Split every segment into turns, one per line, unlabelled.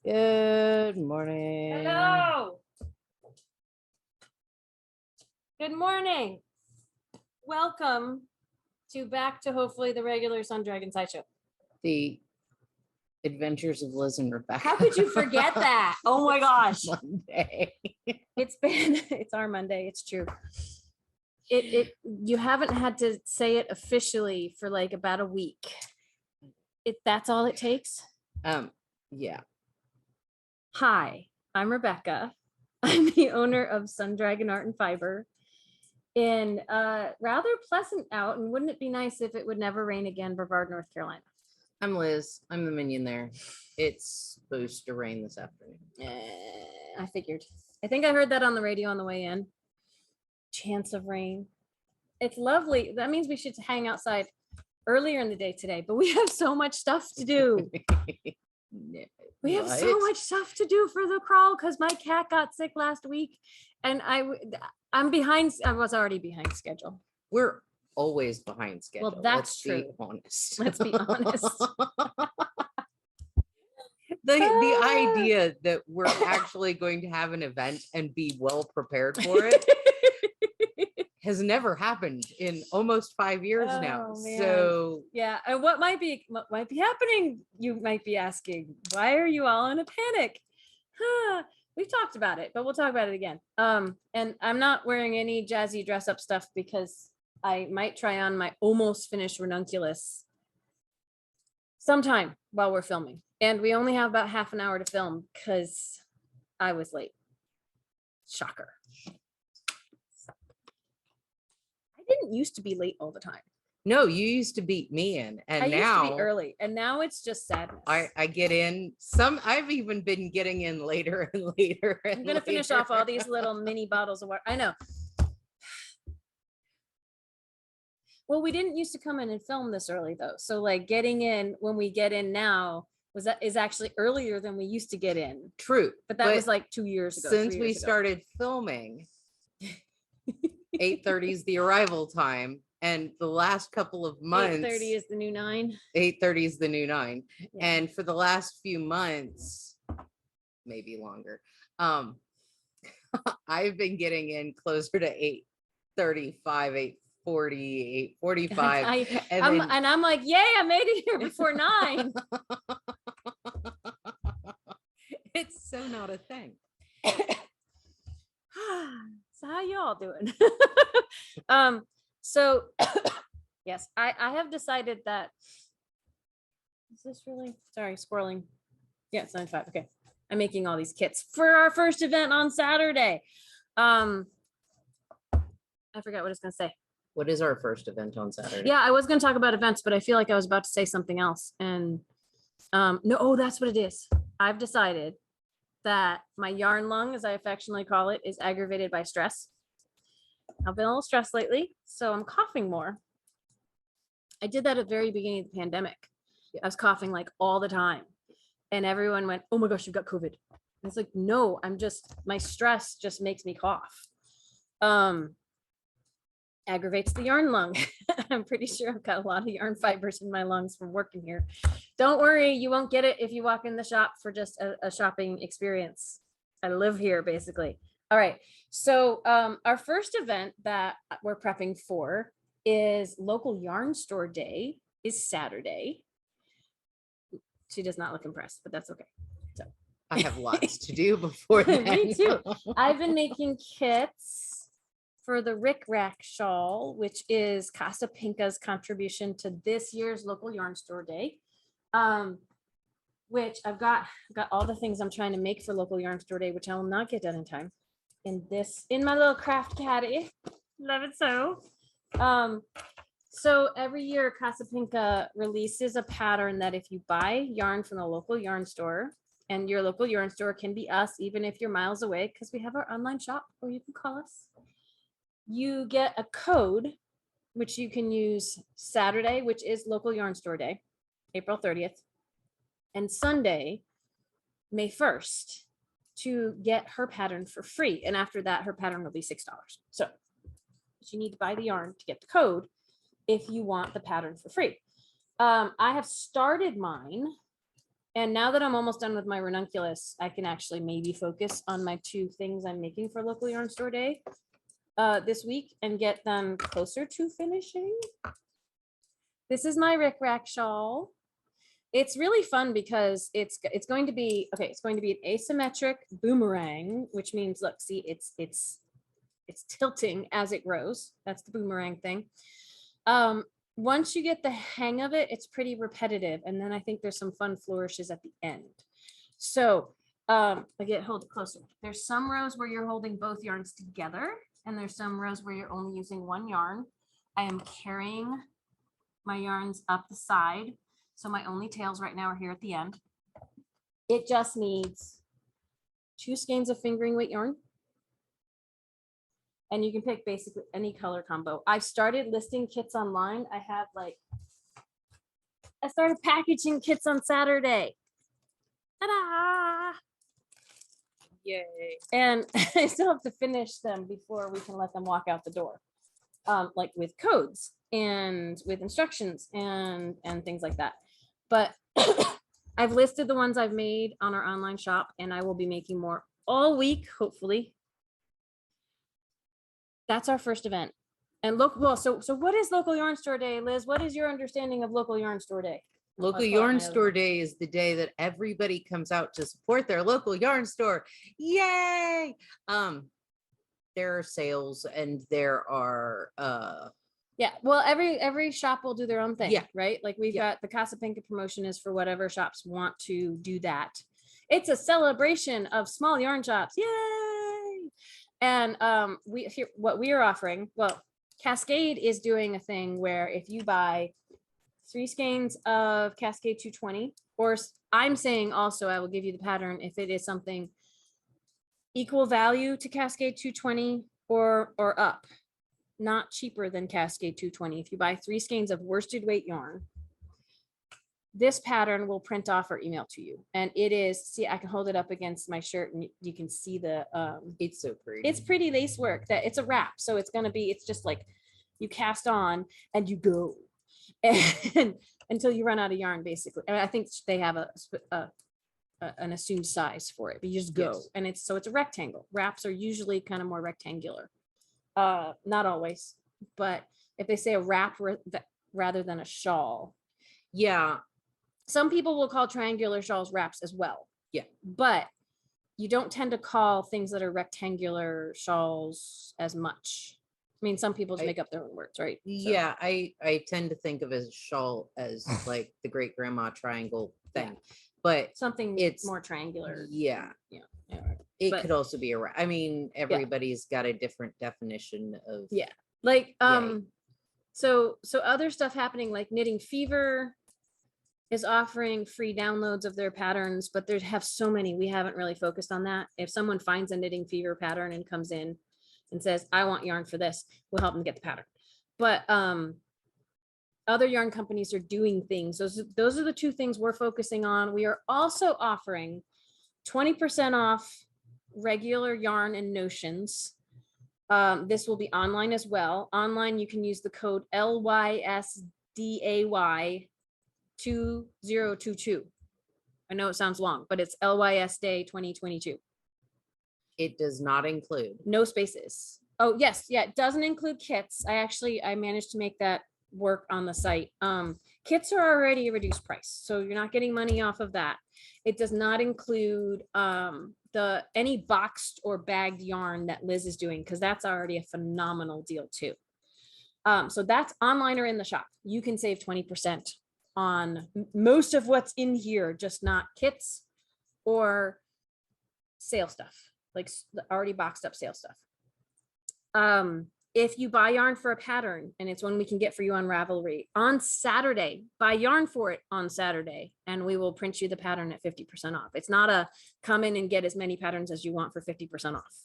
Good morning.
Hello. Good morning. Welcome back to hopefully the regular Sun Dragon Sideshow.
The Adventures of Liz and Rebecca.
How could you forget that? Oh my gosh.
Monday.
It's our Monday. It's true. You haven't had to say it officially for like about a week. That's all it takes.
Yeah.
Hi, I'm Rebecca. I'm the owner of Sun Dragon Art and Fiber. And rather pleasant out, and wouldn't it be nice if it would never rain again, Brevard, North Carolina.
I'm Liz. I'm the minion there. It's supposed to rain this afternoon.
I figured. I think I heard that on the radio on the way in. Chance of rain. It's lovely. That means we should hang outside earlier in the day today, but we have so much stuff to do. We have so much stuff to do for the crawl because my cat got sick last week, and I'm behind. I was already behind schedule.
We're always behind schedule.
Well, that's true.
Be honest.
Let's be honest.
The idea that we're actually going to have an event and be well prepared for it has never happened in almost 5 years now.
Man.
So
yeah, and what might be happening? You might be asking, why are you all in a panic? We've talked about it, but we'll talk about it again. And I'm not wearing any jazzy dress up stuff because I might try on my almost finished Ranunculus sometime while we're filming. And we only have about half an hour to film because I was late. Shocker. I didn't used to be late all the time.
no, you used to beat me in, and
I
now
used to be early, and now it's just sadness.
I get in I've even been getting in later and later.
I'm gonna finish off all these little mini bottles of water. I know. Well, we didn't used to come in and film this early though. So like getting in when we get in now is actually earlier than we used to get in.
True.
But that was like 2 years ago.
Since we started filming, 8:30 is the arrival time. And the last couple of months,
8:30 is the new 9.
8:30 is the new 9.
Yeah.
And for the last few months, maybe longer, I've been getting in closer to 8:35, 8:40, 8:45.
And I'm like, yay, I made it here before 9.
It's so not a thing.
So how y'all doing? So yes, I have decided that is this really squirreling? Yeah, it's 9:05. Okay. I'm making all these kits for our first event on Saturday. I forgot what I was gonna say.
What is our first event on Saturday?
Yeah, I was gonna talk about events, but I feel like I was about to say something else. And no, that's what it is. I've decided that my yarn lung, as I affectionately call it, is aggravated by stress. I've been a little stressed lately, so I'm coughing more. I did that at the very beginning of the pandemic. I was coughing like all the time. And everyone went, oh my gosh, you've got COVID. And it's like, no, my stress just makes me cough. Aggravates the yarn lung. I'm pretty sure I've got a lot of yarn fibers in my lungs from working here. Don't worry, you won't get it if you walk in the shop for just a shopping experience. I live here basically. All right. So our first event that we're prepping for is local yarn store day is Saturday. She does not look impressed, but that's okay. So
I have lots to do before then.
Me too. I've been making kits for the Rick Rack shawl, which is Casapinka's contribution to this year's local yarn store day. Which I've got all the things I'm trying to make for local yarn store day, which I will not get done in time. In my little craft caddy. Love it so. So every year Casapinka releases a pattern that if you buy yarn from the local yarn store, and your local yarn store can be us, even if you're miles away, because we have our online shop, or you can call us. You get a code, which you can use Saturday, which is local yarn store day, April 30th, and Sunday, May 1st, to get her pattern for free. And after that, her pattern will be $6. So you need to buy the yarn to get the code if you want the pattern for free. I have started mine. And now that I'm almost done with my ranunculus, I can actually maybe focus on my 2 things I'm making for local yarn store day this week and get them closer to finishing. This is my Rick Rack shawl. It's really fun because it's going to be, okay, it's going to be an asymmetric boomerang, which means, look, see, it's tilting as it grows. That's the boomerang thing. Once you get the hang of it, it's pretty repetitive. And then I think there's some fun flourishes at the end. So again, hold it closer. There's some rows where you're holding both yarns together, and there's some rows where you're only using one yarn. I am carrying my yarns up the side. So my only tails right now are here at the end. It just needs 2 skeins of fingering weight yarn. And you can pick basically any color combo. I've started listing kits online. I started packaging kits on Saturday. Ta-da!
Yay.
And I still have to finish them before we can let them walk out the door. Like with codes and with instructions and things like that. But I've listed the ones I've made on our online shop, and I will be making more all week, hopefully. That's our first event. And look, well, so what is local yarn store day, Liz? What is your understanding of local yarn store day?
Local yarn store day is the day that everybody comes out to support their local yarn store. Yay! There are sales and there are
yeah, well, every shop will do their own thing.
Yeah.
Right. Like we've got the Casapinka promotion is for whatever shops want to do that. It's a celebration of small yarn shops. Yay! And what we are offering, well, Cascade is doing a thing where if you buy 3 skeins of Cascade 220, or I'm saying also I will give you the pattern if it is something equal value to Cascade 220 or up, not cheaper than Cascade 220. If you buy 3 skeins of worsted weight yarn, this pattern will print off or email to you. And it is, see, I can hold it up against my shirt and you can see the,
it's so pretty.
it's pretty lace work that it's a wrap. So it's going to be, it's just like you cast on and you go and until you run out of yarn, basically. And I think they have an assumed size for it, but you just go. Yes. And it's a rectangle. Wraps are usually kind of more rectangular. Not always, but if they say a wrap rather than a shawl.
Yeah.
Some people will call triangular shawls wraps as well.
Yeah.
But you don't tend to call things that are rectangular shawls as much. I mean, some people just make up their own words, right?
Yeah, so. I tend to think of a shawl as like the great grandma triangle thing, yeah. But
something it's more triangular.
Yeah.
Yeah.
It could also be a wrap. I mean, everybody's got a different definition of
like so other stuff happening, like Knitting Fever is offering free downloads of their patterns, but they have so many, we haven't really focused on that. If someone finds a Knitting Fever pattern and comes in and says, I want yarn for this, we'll help them get the pattern. But other yarn companies are doing things. Those are the 2 things we're focusing on. We are also offering 20% off regular yarn and notions. This will be online as well. Online, you can use the code LYSDAY 2022. I know it sounds long, but it's LYS Day 2022.
It does not include.
No spaces. Oh, yes. Yeah, it doesn't include kits. I managed to make that work on the site. Kits are already a reduced price, so you're not getting money off of that. It does not include any boxed or bagged yarn that Liz is doing, because that's already a phenomenal deal too. So that's online or in the shop. You can save 20% on most of what's in here, just not kits or sale stuff, like already boxed up sale stuff. If you buy yarn for a pattern, and it's one we can get for you on Ravelry on Saturday, buy yarn for it on Saturday, and we will print you the pattern at 50% off. It's not a come in and get as many patterns as you want for 50% off.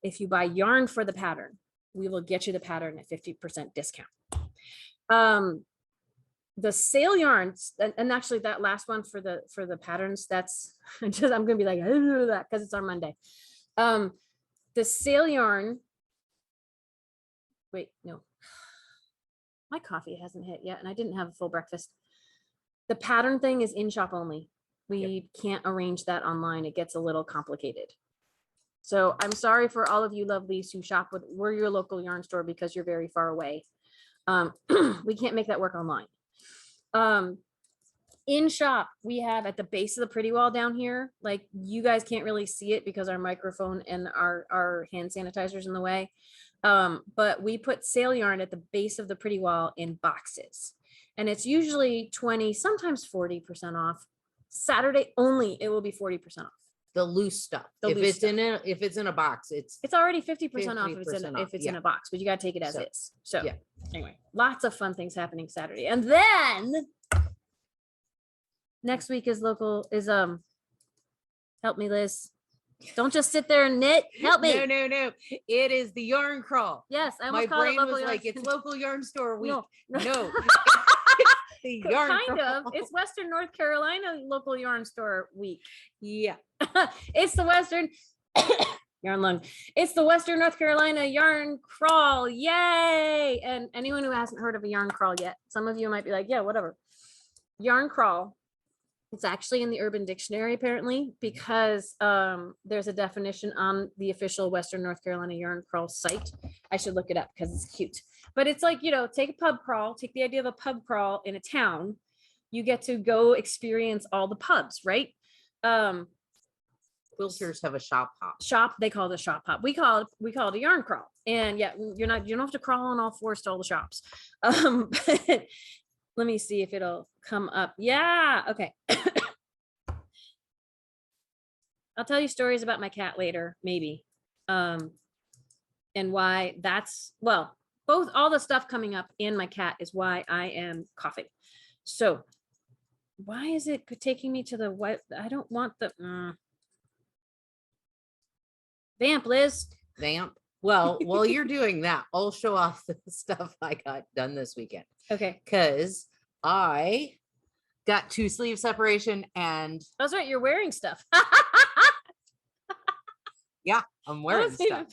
If you buy yarn for the pattern, we will get you the pattern at 50% discount. The sale yarns, and actually that last one for the patterns, that's just, I'm gonna be like, I don't know that because it's on Monday. The sale yarn, wait, no, my coffee hasn't hit yet and I didn't have a full breakfast. The pattern thing is in shop only. We can't arrange that online. It gets a little complicated. So I'm sorry for all of you lovelies who shop with, we're your local yarn store because you're very far away. We can't make that work online. In shop, we have at the base of the pretty wall down here, like you guys can't really see it because our microphone and our hand sanitizer's in the way. But we put sale yarn at the base of the pretty wall in boxes. And it's usually 20, sometimes 40% off. Saturday only, it will be 40% off.
The loose stuff. If it's in a box, it's
already 50% off if it's
yeah.
in a box, but you gotta take it as
So,
is. So
yeah.
anyway, lots of fun things happening Saturday. And then next week is help me, Liz. Don't just sit there and knit. Help me.
No. It is the yarn crawl.
Yes, I
My
almost called it
brain
local
was
yarn.
like, it's local yarn store week.
No.
The yarn
kind
crawl.
of. It's Western North Carolina local yarn store week.
Yeah.
It's the Western yarn lung. It's the Western North Carolina yarn crawl. Yay! And anyone who hasn't heard of a yarn crawl yet, some of you might be like, yeah, whatever. Yarn crawl. It's actually in the Urban Dictionary apparently because there's a definition on the official Western North Carolina yarn crawl site. I should look it up because it's cute. But it's like, take a pub crawl, take the idea of a pub crawl in a town. You get to go experience all the pubs, right?
Quilters have a shop hop.
They call it a shop hop. We call it a yarn crawl. And yeah, you don't have to crawl on all fours to all the shops. But let me see if it'll come up. Yeah, okay. I'll tell you stories about my cat later, maybe. And why that's, well, both all the stuff coming up and my cat is why I am coughing. So why is it taking me to the white? I don't want the vamp, Liz.
Vamp. Well, while you're doing that, I'll show off the stuff I got done this weekend.
Okay.
Because I got 2 sleeve separation and
that's right. You're wearing stuff.
yeah, I'm wearing stuff.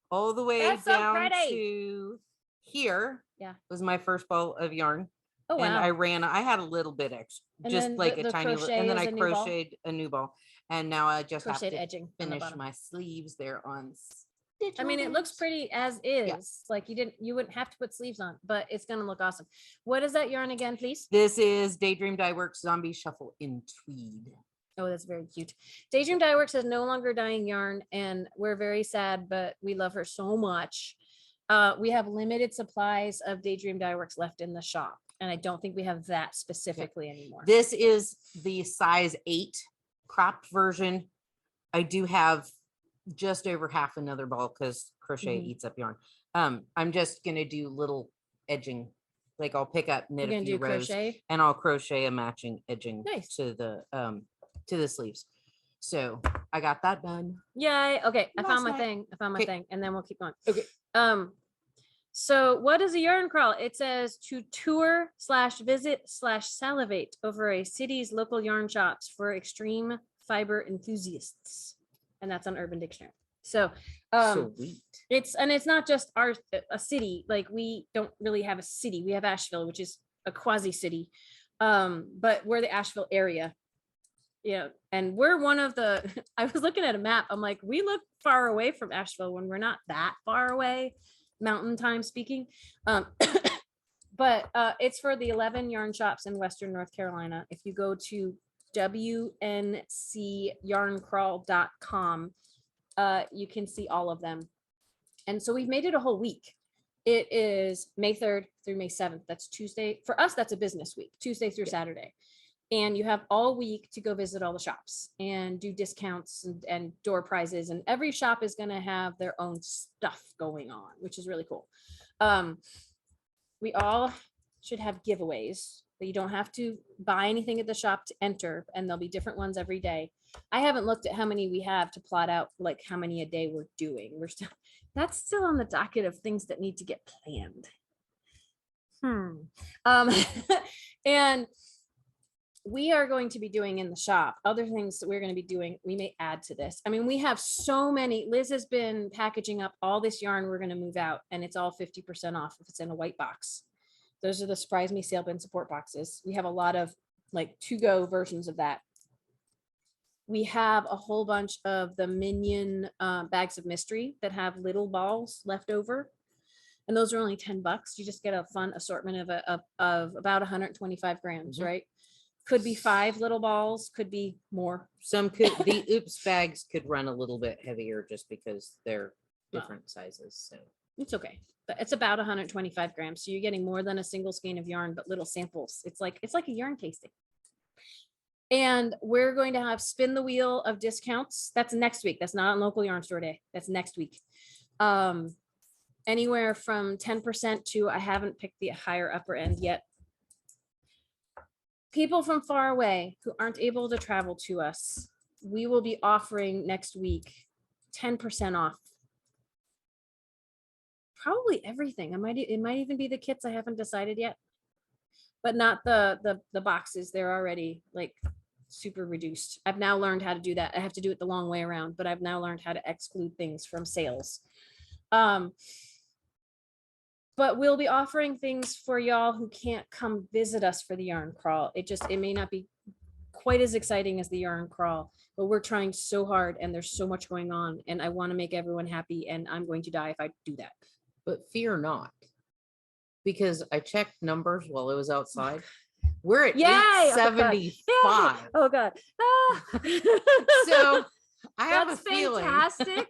All the way
That's so
down
pretty.
to here.
Yeah.
Was my first ball of yarn.
Oh, wow.
And I had a little bit extra,
And
just
then
like
the
a tiny little,
crochet
and then
is
I
a new ball?
crocheted a new ball. And now I just have
Crocheted
to
edging on the
finish
bottom.
my sleeves there on
I mean, it looks
stitch.
pretty as is. Like you wouldn't have to put sleeves on, but it's gonna look awesome. What is that yarn again, please?
This is Daydream Dye Works Zombie Shuffle in Tweed.
Oh, that's very cute. Daydream Dye Works is no longer dyeing yarn, and we're very sad, but we love her so much. We have limited supplies of Daydream Dye Works left in the shop, and I don't think we have that specifically anymore.
This is the size 8 cropped version. I do have just over half another ball because crochet eats up yarn. I'm just gonna do little edging. Like I'll pick up, knit a few rows,
crochet?
and I'll crochet a matching edging
Nice.
to the sleeves. So I got that done.
Yay. Okay. I found my
Last
thing. And then we'll keep going.
Okay.
So what is a yarn crawl? It says to tour / visit / salivate over a city's local yarn shops for extreme fiber enthusiasts. And that's on Urban Dictionary. So
Sweet.
it's not just a city. Like we don't really have a city. We have Asheville, which is a quasi city. But we're the Asheville area. Yeah, and we're one of the, I was looking at a map. I'm like, we look far away from Asheville when we're not that far away, mountain time speaking. But it's for the 11 yarn shops in Western North Carolina. If you go to WNCYarnCrawl.com, you can see all of them. And so we've made it a whole week. It is May 3rd through May 7th. That's Tuesday. For us, that's a business week, Tuesday through Saturday. And you have all week to go visit all the shops and do discounts and door prizes. And every shop is going to have their own stuff going on, which is really cool. We all should have giveaways, but you don't have to buy anything at the shop to enter. And there'll be different ones every day. I haven't looked at how many we have to plot out, like how many a day we're doing. That's still on the docket of things that need to get planned. And we are going to be doing in the shop other things that we're going to be doing. We may add to this. I mean, we have so many. Liz has been packaging up all this yarn we're going to move out, and it's all 50% off if it's in a white box. Those are the Surprise Me sale bin support boxes. We have a lot of like to-go versions of that. We have a whole bunch of the Minion bags of mystery that have little balls left over. And those are only $10. You just get a fun assortment of about 125 grams, right? Could be 5 little balls, could be more.
Some could, the oops bags could run a little bit heavier just because they're different sizes. So
It's okay. But it's about 125 grams. So you're getting more than a single skein of yarn, but little samples. It's like a yarn tasting. And we're going to have spin the wheel of discounts. That's next week. That's not on local yarn store day. That's next week. Anywhere from 10% to, I haven't picked the higher upper end yet. People from far away who aren't able to travel to us, we will be offering next week 10% off. Probably everything. It might even be the kits. I haven't decided yet, but not the boxes. They're already like super reduced. I've now learned how to do that. I have to do it the long way around, but I've now learned how to exclude things from sales. But we'll be offering things for y'all who can't come visit us for the yarn crawl. It may not be quite as exciting as the yarn crawl, but we're trying so hard and there's so much going on and I want to make everyone happy and I'm going to die if I do that.
but fear not, because I checked numbers while it was outside. We're at 875.
Oh God. Ah.
So I have
That's
a feeling
fantastic.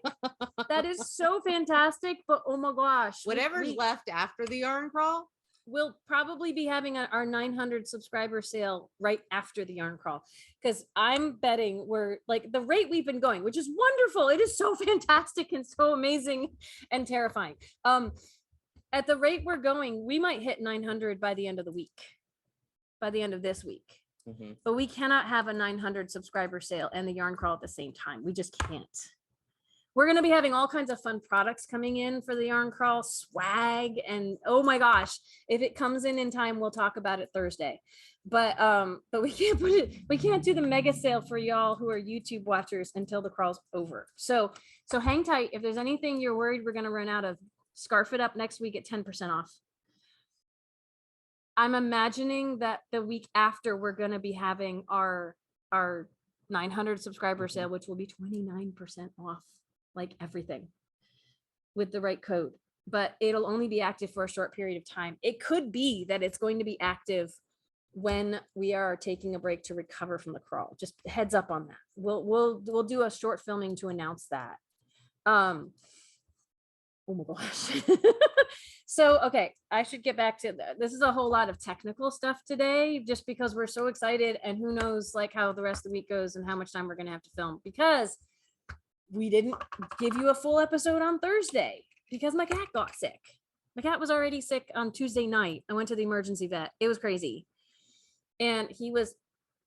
That is so fantastic. But oh my gosh,
whatever's left after the yarn crawl,
we'll probably be having our 900 subscriber sale right after the yarn crawl, because I'm betting we're like the rate we've been going, which is wonderful. It is so fantastic and so amazing and terrifying. At the rate we're going, we might hit 900 by the end of the week, by the end of this week. But we cannot have a 900 subscriber sale and the yarn crawl at the same time. We just can't. We're going to be having all kinds of fun products coming in for the yarn crawl, swag, and oh my gosh, if it comes in time, we'll talk about it Thursday. But we can't we can't do the mega sale for y'all who are YouTube watchers until the crawl's over. So hang tight. If there's anything you're worried we're going to run out of, scarf it up next week at 10% off. I'm imagining that the week after we're going to be having our 900 subscriber sale, which will be 29% off, like everything with the right code, but it'll only be active for a short period of time. It could be that it's going to be active when we are taking a break to recover from the crawl. Just heads up on that. We'll do a short filming to announce that. Oh my gosh. So, okay, I should get back to this. Is a whole lot of technical stuff today, just because we're so excited and who knows like how the rest of the week goes and how much time we're going to have to film, because we didn't give you a full episode on Thursday because my cat got sick. My cat was already sick on Tuesday night. I went to the emergency vet. It was crazy. And he was,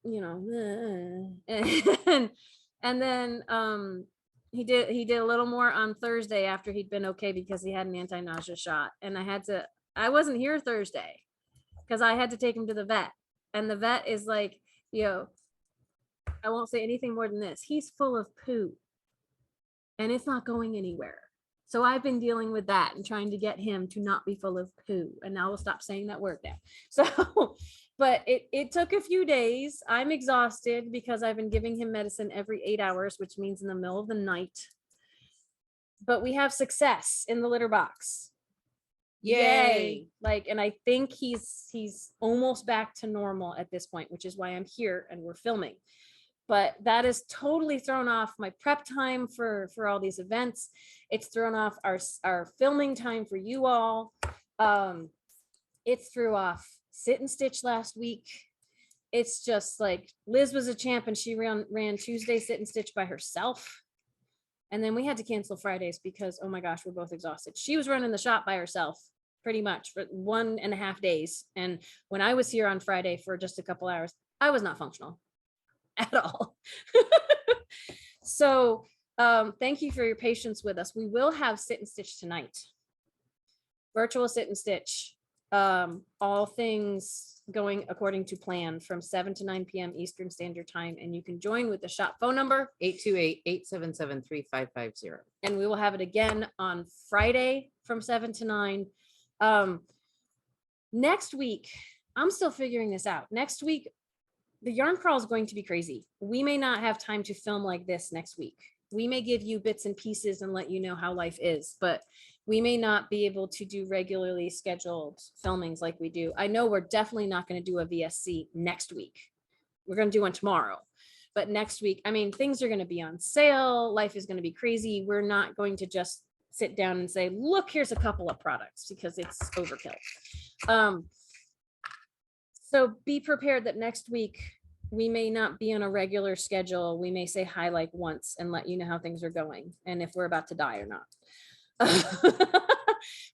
and then he did a little more on Thursday after he'd been okay because he had an anti-nausea shot. And I wasn't here Thursday because I had to take him to the vet. And the vet is like, I won't say anything more than this. He's full of poo and it's not going anywhere. So I've been dealing with that and trying to get him to not be full of poo. And now we'll stop saying that word now. So, but it took a few days. I'm exhausted because I've been giving him medicine every 8 hours, which means in the middle of the night. But we have success in the litter box. Yay. And I think he's almost back to normal at this point, which is why I'm here and we're filming. But that has totally thrown off my prep time for all these events. It's thrown off our filming time for you all. It threw off sit and stitch last week. It's just like Liz was a champ and she ran Tuesday sit and stitch by herself. And then we had to cancel Fridays because, oh my gosh, we're both exhausted. She was running the shop by herself pretty much for 1.5 days. And when I was here on Friday for just a couple hours, I was not functional at all. So thank you for your patience with us. We will have sit and stitch tonight. Virtual sit and stitch. All things going according to plan from 7 to 9 p.m. Eastern Standard Time. And you can join with the shop phone number
828-877-3550.
And we will have it again on Friday from 7 to 9. Next week, I'm still figuring this out. Next week, the yarn crawl is going to be crazy. We may not have time to film like this next week. We may give you bits and pieces and let you know how life is, but we may not be able to do regularly scheduled filmings like we do. I know we're definitely not going to do a VSC next week. We're going to do one tomorrow. But next week, I mean, things are going to be on sale. Life is going to be crazy. We're not going to just sit down and say, look, here's a couple of products, because it's overkill. So be prepared that next week we may not be on a regular schedule. We may say hi like once and let you know how things are going and if we're about to die or not.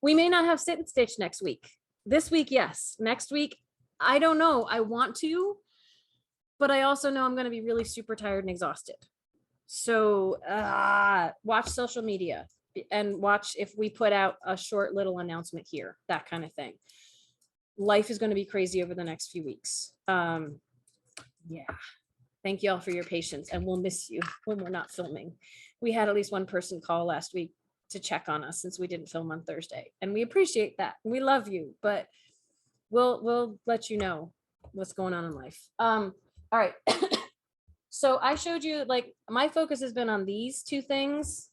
We may not have sit and stitch next week. This week, yes. Next week, I don't know. I want to, but I also know I'm going to be really super tired and exhausted. So watch social media and watch if we put out a short little announcement here, that kind of thing. Life is going to be crazy over the next few weeks. Yeah. Thank you all for your patience, and we'll miss you when we're not filming. We had at least one person call last week to check on us since we didn't film on Thursday, and we appreciate that. We love you, but we'll let you know what's going on in life. All right. So I showed you, like, my focus has been on these two things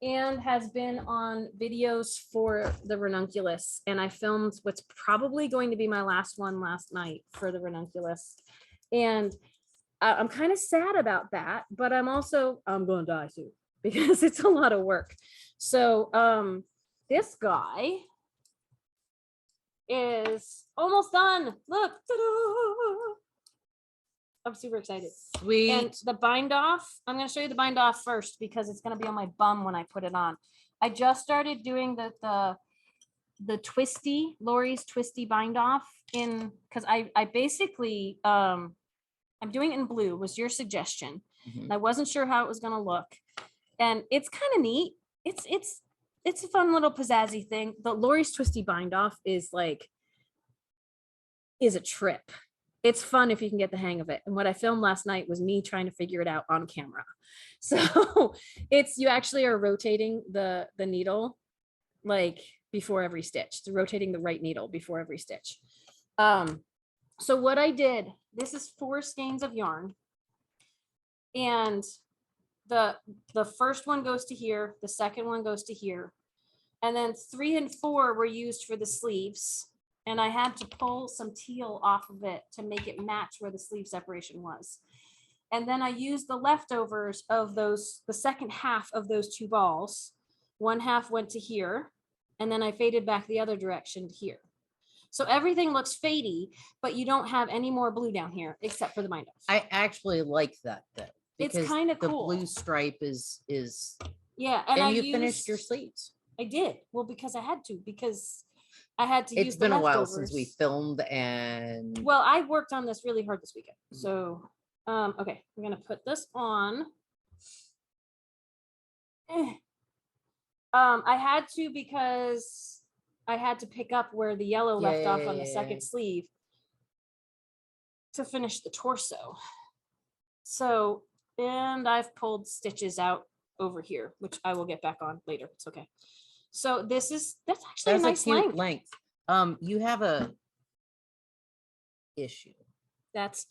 and has been on videos for the Ranunculus. And I filmed what's probably going to be my last one last night for the Ranunculus. And I'm kind of sad about that, but I'm going to die soon because it's a lot of work. So this guy is almost done. Look. Ta-da! I'm super excited.
Sweet.
And the bind off, I'm going to show you the bind off first because it's going to be on my bum when I put it on. I just started doing the twisty, Lori's twisty bind off in, because I basically, I'm doing it in blue, was your suggestion.
Mm-hmm.
I wasn't sure how it was going to look. And it's kind of neat. It's a fun little pizzazzy thing. The Lori's twisty bind off is a trip. It's fun if you can get the hang of it. And what I filmed last night was me trying to figure it out on camera. So you actually are rotating the needle like before every stitch. It's rotating the right needle before every stitch. So what I did, this is 4 skeins of yarn. And the first one goes to here. The second one goes to here. And then 3 and 4 were used for the sleeves. And I had to pull some teal off of it to make it match where the sleeve separation was. And then I used the leftovers of the second half of those 2 balls. One half went to here, and then I faded back the other direction to here. So everything looks fadey, but you don't have any more blue down here except for the bind off.
I actually like that though.
It's kind of cool.
The blue stripe is
yeah,
and you finished your sleeves.
I did. Well, because I had to, because I had to use
It's been
the
a while
leftovers.
since we filmed, and
well, I worked on this really hard this weekend. So okay, I'm gonna put this on. I had to because I had to pick up where the yellow left off on the second sleeve to finish the torso. So, and I've pulled stitches out over here, which I will get back on later. It's okay. So that's actually a nice length.
You have a issue.
That's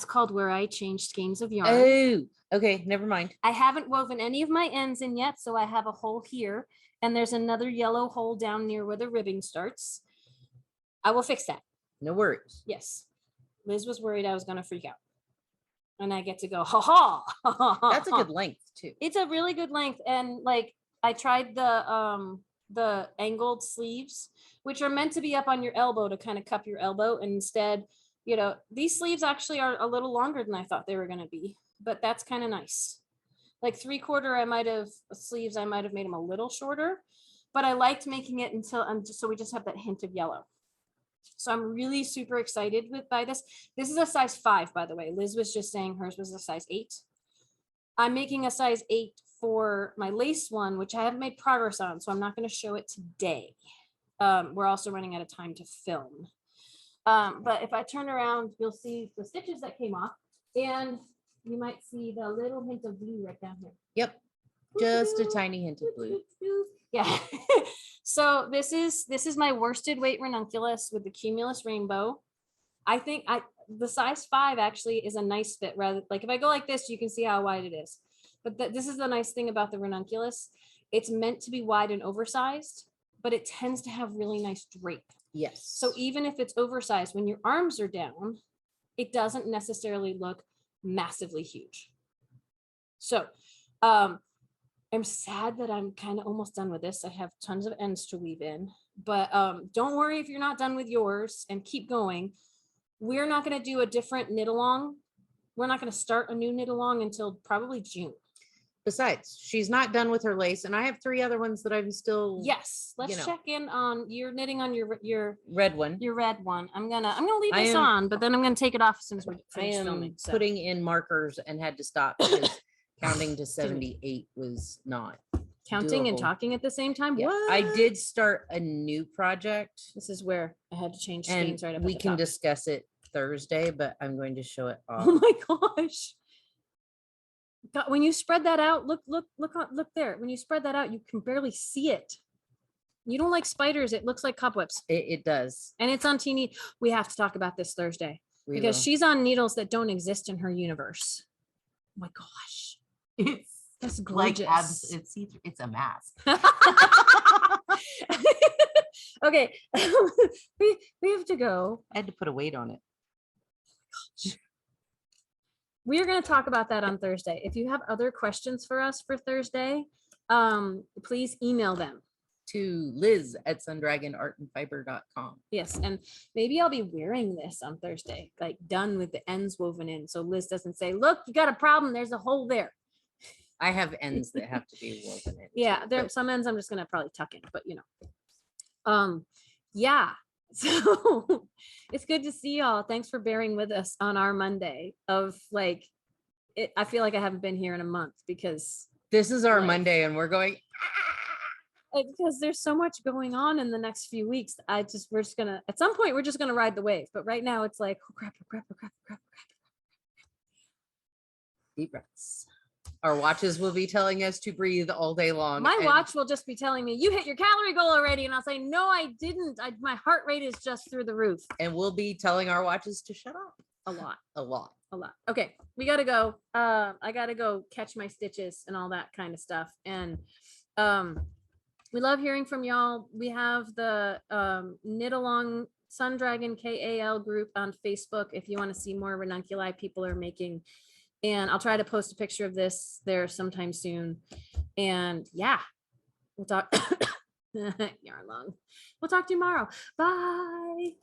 called where I change skeins of yarn.
Oh, okay, never mind.
I haven't woven any of my ends in yet, so I have a hole here, and there's another yellow hole down near where the ribbing starts. I will fix that.
No worries.
Yes. Liz was worried I was going to freak out. And I get to go, ha ha.
That's a good length too.
It's a really good length. And like, I tried the angled sleeves, which are meant to be up on your elbow to kind of cup your elbow. And instead, you know, these sleeves actually are a little longer than I thought they were going to be, but that's kind of nice. Like 3/4, sleeves, I might have made them a little shorter, but I liked making it so we just have that hint of yellow. So I'm really super excited by this. This is a size 5, by the way. Liz was just saying hers was a size 8. I'm making a size 8 for my lace one, which I haven't made progress on, so I'm not going to show it today. We're also running out of time to film. But if I turn around, you'll see the stitches that came off, and you might see the little hint of blue right down here.
Yep, just a tiny hint of blue.
Yeah. So this is my worsted weight ranunculus with the cumulus rainbow. I think the size 5 actually is a nice fit. Rather, like if I go like this, you can see how wide it is. But this is the nice thing about the ranunculus. It's meant to be wide and oversized, but it tends to have really nice drape.
Yes.
So even if it's oversized, when your arms are down, it doesn't necessarily look massively huge. So I'm sad that I'm kind of almost done with this. I have tons of ends to weave in, but don't worry if you're not done with yours, and keep going. We're not going to do a different knit along. We're not going to start a new knit along until probably June.
Besides, she's not done with her lace, and I have 3 other ones that I'm still.
Yes, let's check in on your knitting on your
red one.
Your red one. I'm gonna leave this on, but then I'm gonna take it off as soon as we're finished filming. So.
Putting in markers and had to stop because counting to 78 was not
counting
doable.
And talking at the same time.
Yeah.
What?
I did start a new project.
This is where I had to change
and
skeins right up.
We can discuss it Thursday, but I'm going to show it off.
Oh my gosh. God, when you spread that out, look there. When you spread that out, you can barely see it. You don't like spiders. It looks like cobwebs.
It does.
And it's on Teeny. We have to talk about this Thursday because she's on needles that don't exist in her universe. Oh my gosh. That's gorgeous.
Like it's a mask.
Okay. we have to go.
I had to put a weight on it.
We're going to talk about that on Thursday. If you have other questions for us for Thursday, please email them
to liz@sundragonartandfiber.com.
Yes, and maybe I'll be wearing this on Thursday, like done with the ends woven in, so Liz doesn't say, look, you got a problem, there's a hole there.
I have ends that have to be woven in.
Yeah, there are some ends I'm just gonna probably tuck in, but yeah. So it's good to see y'all. Thanks for bearing with us on our Monday of I feel like I haven't been here in a month because
this is our Monday and we're going
because there's so much going on in the next few weeks. At some point we're just gonna ride the wave, but right now it's like, oh, crap.
Deep breaths. Our watches will be telling us to breathe all day long.
My watch will just be telling me, you hit your calorie goal already. And I'll say, no, I didn't. My heart rate is just through the roof.
And we'll be telling our watches to shut up.
A lot.
Okay.
We got to go. I got to go catch my stitches and all that kind of stuff. And we love hearing from y'all. We have the Knit Along Sun Dragon KAL group on Facebook. If you want to see more ranunculi people are making. And I'll try to post a picture of this there sometime soon. And yeah, we'll talk yarn long. We'll talk tomorrow. Bye.